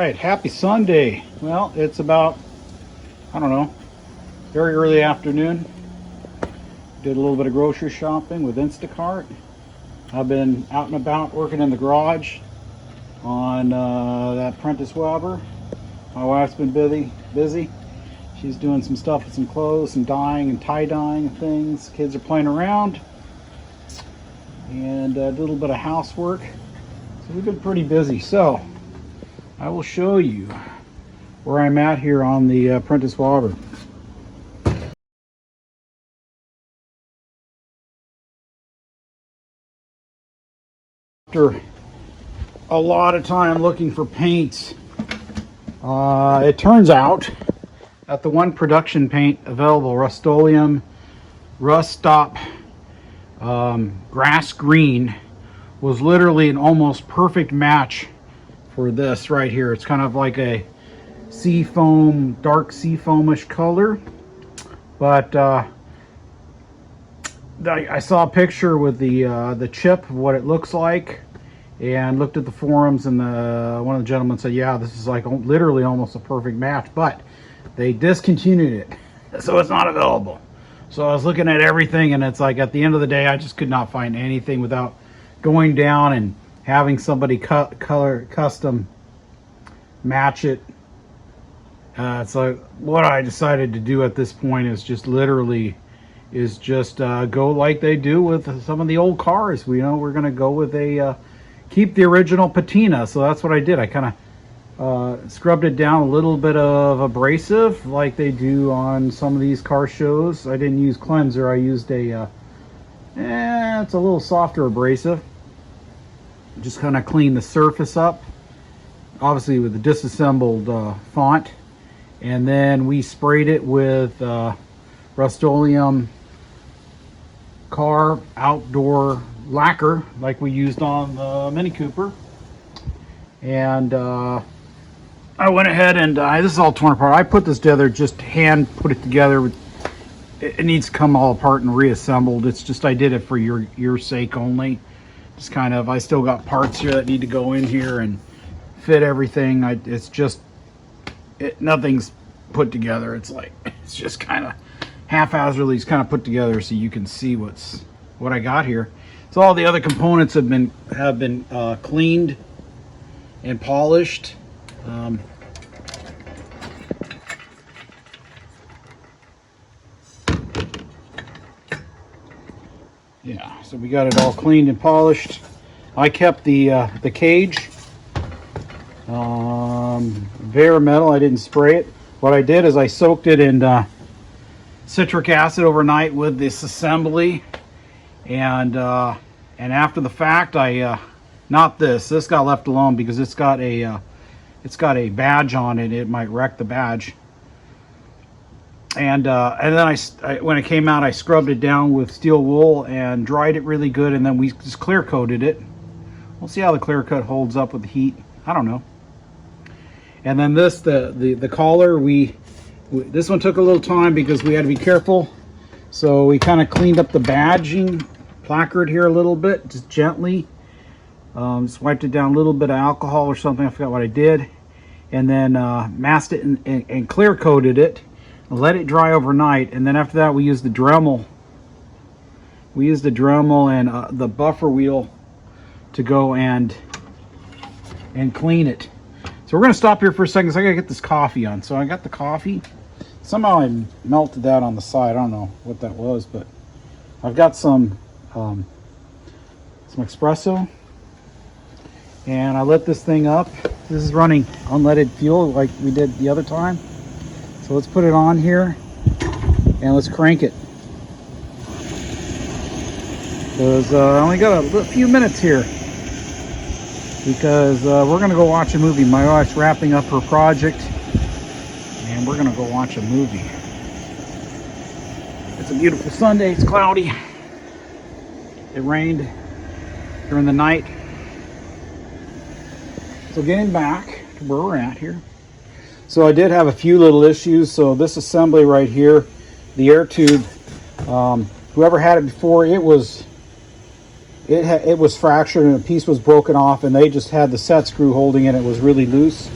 right, happy Sunday. Well, it's about, I don't know, very early afternoon. Did a little bit of grocery shopping with Instacart. I've been out and about working in the garage on that Prentiss Waber. My wife's been busy. She's doing some stuff with some clothes, some dyeing and tie-dyeing and things. Kids are playing around. And did a little bit of housework. So we've been pretty busy. So I will show you where I'm at here on the Prentiss Waber. After a lot of time looking for paints, it turns out that the one production paint available, Rust-Oleum Rust Stop Grass Green, was literally an almost perfect match for this right here. It's kind of like a sea foam, dark sea foamish color, but I saw a picture with the chip of what it looks like, and looked at the forums, and one of the gentlemen said, yeah, this is like literally almost a perfect match, but they discontinued it, so it's not available. So I was looking at everything, and it's like at the end of the day I just could not find anything without going down and having somebody custom match it. So what I decided to do at this point is just literally go like they do with some of the old cars. We're going to go with a keep the original patina. So that's what I did. I kind of scrubbed it down, a little bit of abrasive like they do on some of these car shows. I didn't use cleanser. I used it's a little softer abrasive. Just kind of clean the surface up, obviously with the disassembled font, and then we sprayed it with Rust-Oleum car outdoor lacquer like we used on the Mini Cooper. And I went ahead and this is all torn apart. I put this together, just hand put it together. It needs to come all apart and reassembled. It's just I did it for your sake only. Just kind of, I still got parts here that need to go in here and fit everything. It's just nothing's put together. It's just kind of haphazardly kind of put together so you can see what I got here. So all the other components have been cleaned and polished. Yeah, so we got it all cleaned and polished. I kept the cage bare metal. I didn't spray it. What I did is I soaked it in citric acid overnight with this assembly, and after the fact, not this got left alone because it's got a badge on it. It might wreck the badge. And then when it came out, I scrubbed it down with steel wool and dried it really good, and then we just clear coated it. We'll see how the clear coat holds up with the heat. I don't know. And then the collar, this one took a little time because we had to be careful. So we kind of cleaned up the badging placard here a little bit, just gently. Just wiped it down a little bit of alcohol or something. I forgot what I did. And then masked it and clear coated it. Let it dry overnight, and then after that we used the Dremel. We used the Dremel and the buffer wheel to go and clean it. So we're going to stop here for a second because I got to get this coffee on. So I got the coffee. Somehow I melted that on the side. I don't know what that was, but I've got some espresso, and I lit this thing up. This is running unleaded fuel like we did the other time. So let's put it on here and let's crank it. Because I only got a few minutes here because we're going to go watch a movie. My wife's wrapping up her project and we're going to go watch a movie. It's a beautiful Sunday. It's cloudy. It rained during the night. So getting back to where we're at here. So I did have a few little issues. So this assembly right here, the air tube, whoever had it before, it was fractured and a piece was broken off, and they just had the set screw holding it. It was really loose.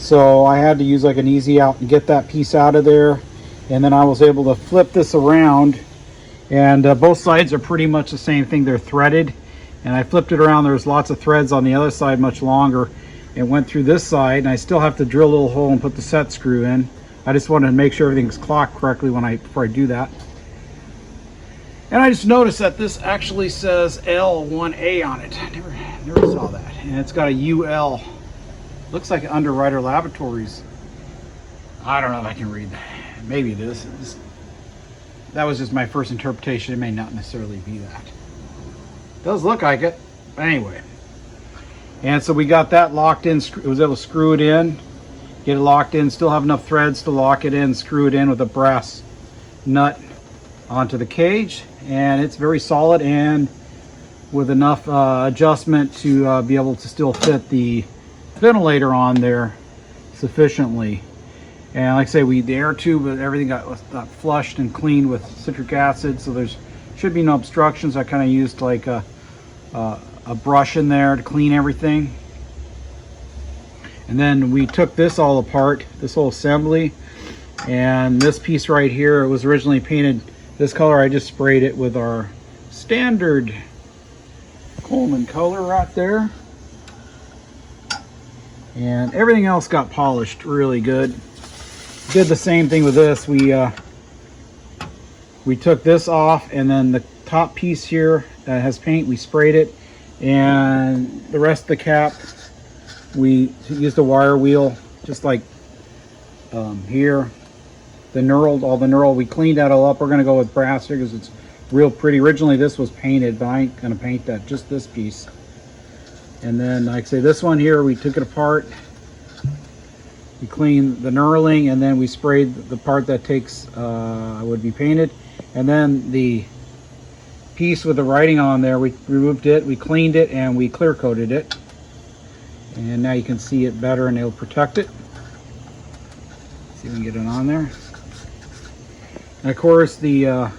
So I had to use like an easy out and get that piece out of there. And then I was able to flip this around, and both sides are pretty much the same thing. They're threaded, and I flipped it around. There's lots of threads on the other side, much longer. It went through this side, and I still have to drill a little hole and put the set screw in. I just wanted to make sure everything's clocked correctly before I do that. And I just noticed that this actually says L1A on it. I never saw that. And it's got a UL. Looks like Underwriter Laboratories. I don't know if I can read that. Maybe it is. That was just my first interpretation. It may not necessarily be that. Does look like it. But anyway. And so we got that locked in. Was able to screw it in. Get it locked in. Still have enough threads to lock it in. Screw it in with a brass nut onto the cage. And it's very solid and with enough adjustment to be able to still fit the ventilator on there sufficiently. And like I say, the air tube, everything got flushed and cleaned with citric acid, so there's should be no obstructions. I kind of used like a brush in there to clean everything. And then we took this all apart, this whole assembly, and this piece right here, it was originally painted this color. I just sprayed it with our standard Coleman color right there. And everything else got polished really good. Did the same thing with this. We took this off, and then the top piece here that has paint, we sprayed it, and the rest of the cap we used a wire wheel, just like here. The knurled, we cleaned that all up. We're going to go with brass here because it's real pretty. Originally this was painted, but I ain't going to paint that, just this piece. And then, like I say, this one here, we took it apart. We cleaned the knurling, and then we sprayed the part that would be painted. And then the piece with the writing on there, we removed it, we cleaned it, and we clear coated it. And now you can see it better, and it'll protect it. See if we can get it on there. And of course, the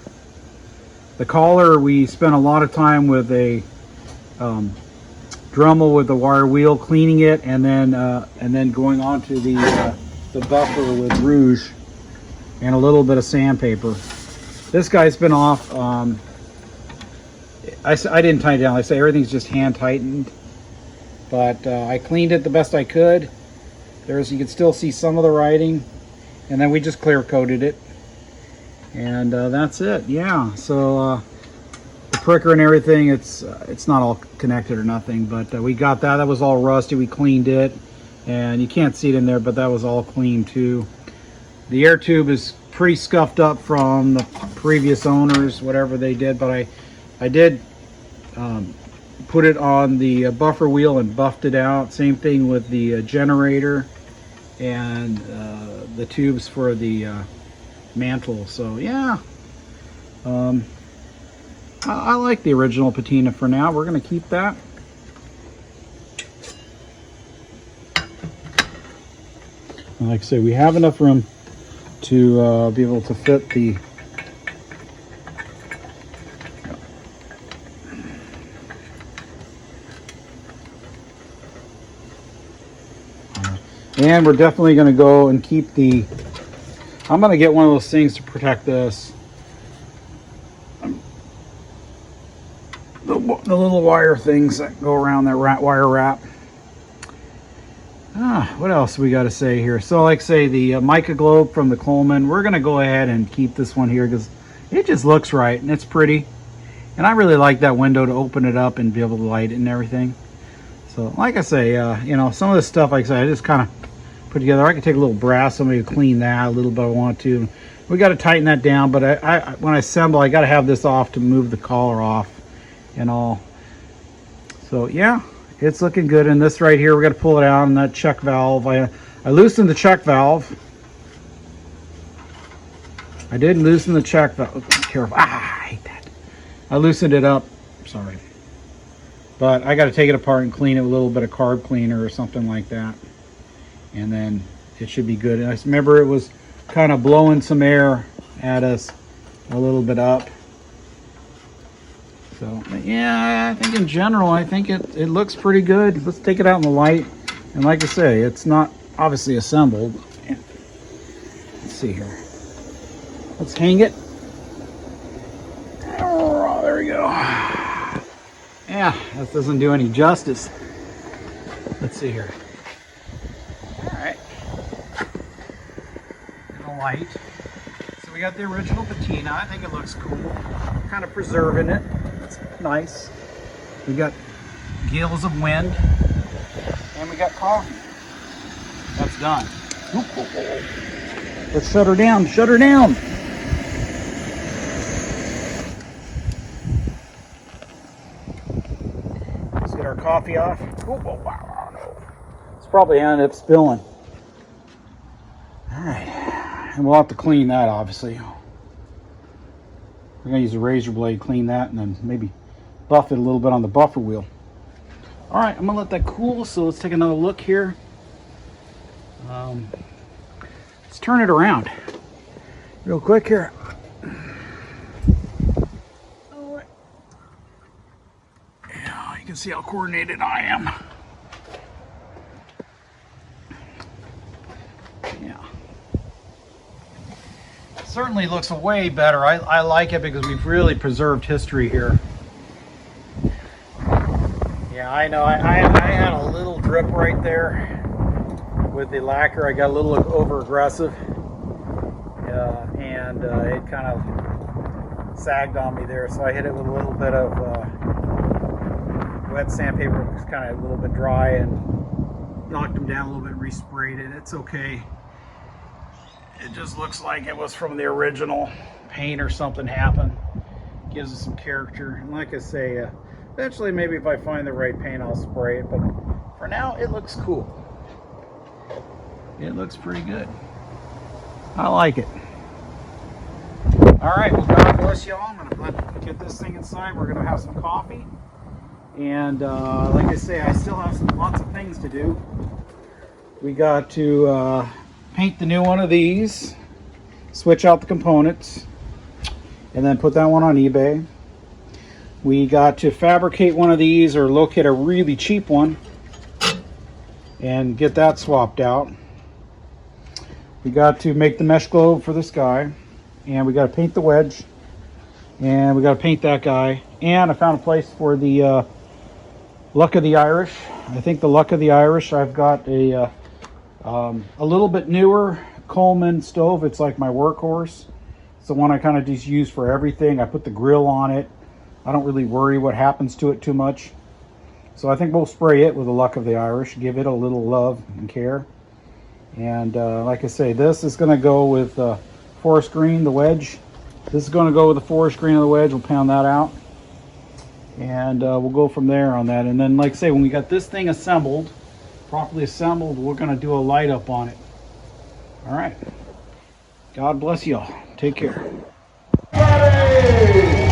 collar, we spent a lot of time with a Dremel with the wire wheel, cleaning it, and then going on to the buffer with rouge and a little bit of sandpaper. This guy's been off. I didn't tighten it down. Like I say, everything's just hand tightened, but I cleaned it the best I could. You can still see some of the writing, and then we just clear coated it, and that's it. Yeah, so the pricker and everything, it's not all connected or nothing, but we got that. That was all rusty. We cleaned it, and you can't see it in there, but that was all clean too. The air tube is pretty scuffed up from the previous owners, whatever they did, but I did put it on the buffer wheel and buffed it out. Same thing with the generator and the tubes for the mantle. So yeah, I like the original patina for now. We're going to keep that. And like I say, we have enough room to be able to fit the and we're definitely going to go and keep I'm going to get one of those things to protect this. The little wire things that go around that wire wrap. What else we got to say here? So like I say, the mica globe from the Coleman, we're going to go ahead and keep this one here because it just looks right and it's pretty. And I really like that window to open it up and be able to light it and everything. So like I say, you know, some of this stuff, like I say, I just kind of put together. I could take a little brass, somebody to clean that a little bit if I want to. We got to tighten that down, but when I assemble, I got to have this off to move the collar off and all. So yeah, it's looking good. And this right here, we got to pull it out, and that check valve, I loosened the check valve. I did loosen the check valve. Careful. I hate that. I loosened it up. Sorry. But I got to take it apart and clean it with a little bit of carb cleaner or something like that. And then it should be good. And I remember it was kind of blowing some air at us a little bit up. So yeah, I think in general, I think it looks pretty good. Let's take it out in the light. And like I say, it's not obviously assembled. Let's see here. Let's hang it. Oh, there we go. Yeah, that doesn't do any justice. Let's see here. All right. And a light. So we got the original patina. I think it looks cool. Kind of preserving it. It's nice. We got gills of wind. And we got coffee. That's done. Let's shut her down. Shut her down. Let's get our coffee off. Oh, wow. It's probably ended up spilling. All right. And we'll have to clean that, obviously. We're going to use a razor blade, clean that, and then maybe buff it a little bit on the buffer wheel. All right, I'm going to let that cool, so let's take another look here. Let's turn it around real quick here. Oh, yeah, you can see how coordinated I am. Yeah. Certainly looks way better. I like it because we've really preserved history here. Yeah, I know. I had a little drip right there with the lacquer. I got a little over aggressive, and it kind of sagged on me there. So I hit it with a little bit of wet sandpaper. It was kind of a little bit dry and knocked them down a little bit. Resprayed it. It's okay. It just looks like it was from the original paint or something happened. Gives it some character. And like I say, eventually maybe if I find the right paint, I'll spray it. But for now, it looks cool. It looks pretty good. I like it. All right, well, God bless y'all. I'm gonna get this thing inside. We're gonna have some coffee. And like I say, I still have lots of things to do. We got to paint the new one of these, switch out the components, and then put that one on eBay. We got to fabricate one of these or locate a really cheap one and get that swapped out. We got to make the mesh globe for this guy, and we got to paint the wedge, and we got to paint that guy. And I found a place for the Luck of the Irish. I think the Luck of the Irish, I've got a little bit newer Coleman stove. It's like my workhorse. It's the one I kind of just use for everything. I put the grill on it. I don't really worry what happens to it too much. So I think we'll spray it with the Luck of the Irish, give it a little love and care. And like I say, this is going to go with forest green, the wedge. This is going to go with the forest green of the wedge. We'll pound that out. And we'll go from there on that. And then, like I say, when we got this thing assembled, properly assembled, we're going to do a light up on it. All right. God bless y'all. Take care. Hey!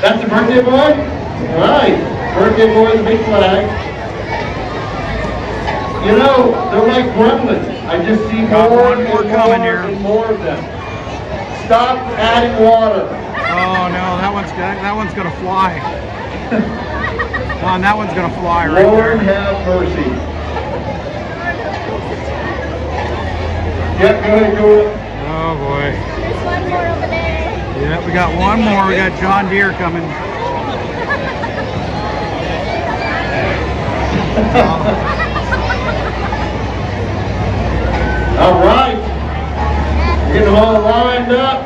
That's the birthday boy? All right. Birthday boy with a big flag. You know, they're like gremlins. I just see more and more of them. Stop adding water. Oh no, that one's gonna fly. Oh, that one's gonna fly right Lord there. have mercy. Yep, go ahead, go. Oh boy. There's one more over there. Yeah, we got one more. We got John Deere coming. All right. Get them all lined up.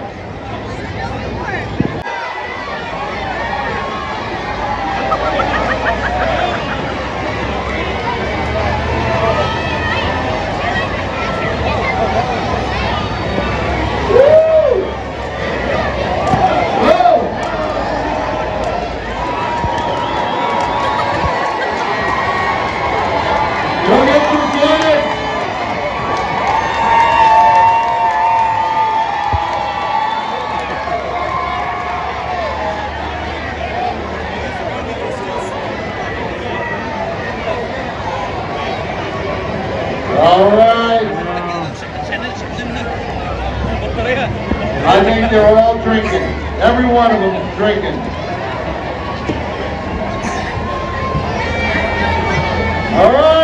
All right. I think they were all drinking. Every one of them was drinking. All right.